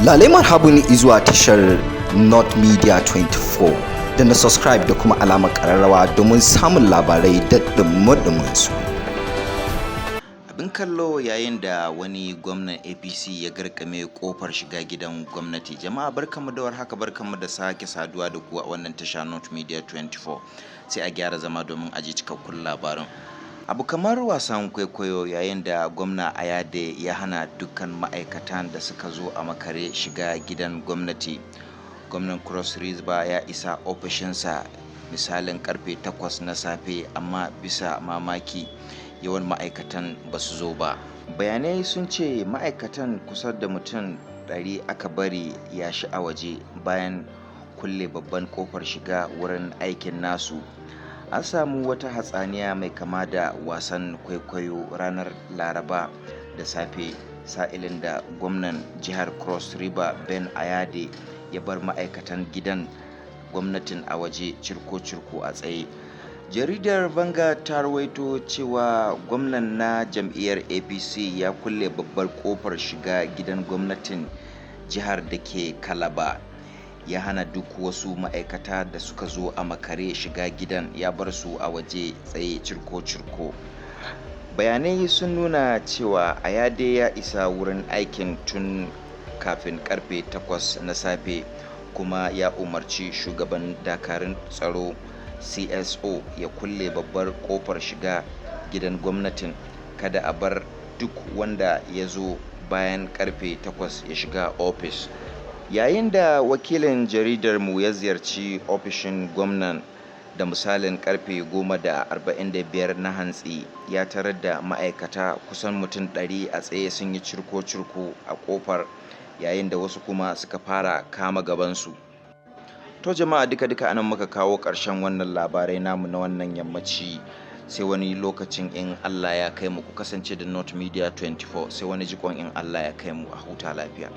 Lalai marhabun izuwa tashar North Media 24 da na subscribe da kuma alamar kararrawa domin samun labarai da dumudumin su. Abin kallo yayin da wani gwamnan APC ya garkame kofar shiga gidan gwamnati. Jama'a barkanmu da warhaka, barkanmu da sake saduwa da ku a wannan tasha North Media 24. Sai a gyara zama domin aji cikakkun labarin. Abu kamar wasan kwaikwayo yayin da gwamna ya hana dukkan ma'aikatan da suka zo a makare shiga gidan gwamnati. Gwamnan Cross River ya isa ofishinsa misalin karfe 8 na safe, amma bisa mamaki yawan ma'aikatan ba su zo ba. Bayanai sun ce ma'aikatan kusa da mutum 100 aka bari yashi a waje bayan kulle babban kofar shiga wurin aikin nasu. An samu wata hatsaniya mai kama da wasan kwaikwayo ranar Laraba da safe, sa'ilin da gwamnan jihar Cross River Ben Ayade ya bar ma'aikatan gidan gwamnatin a waje cirko-cirko a tsaye. Jaridar Vanga ta rawaito cewa gwamnan na jam'iyyar APC ya kulle babbar kofar shiga gidan gwamnatin jihar da ke Kalaba. Ya hana duk wasu ma'aikata da suka zo a makare shiga gidan, ya bar su a waje tsaye cirko-cirko. Bayanai sun nuna cewa Ayade ya isa wurin aikin tun kafin karfe 8 na safe, kuma ya umarci shugaban dakarun tsaro CSO ya kulle babbar kofar shiga gidan gwamnatin. Kada a bar duk wanda ya zo bayan karfe 8 ya shiga ofis. Yayin da wakilin jaridar mu ya ziyarci ofishin gwamnan da misalin karfe 10:45 na hantsi, ya tarar da ma'aikata kusan mutum 100 a tsaye sun yi cirko-cirko a kofar, yayin da wasu kuma suka fara kama gabansu. To jama'a, duka anan muka kawo ƙarshen wannan labarai namu na wannan yammaci. Sai wani lokacin in Allah ya kai mu, ku kasance da North Media 24. Sai wani jikon in Allah ya kai mu, a huta lafiya.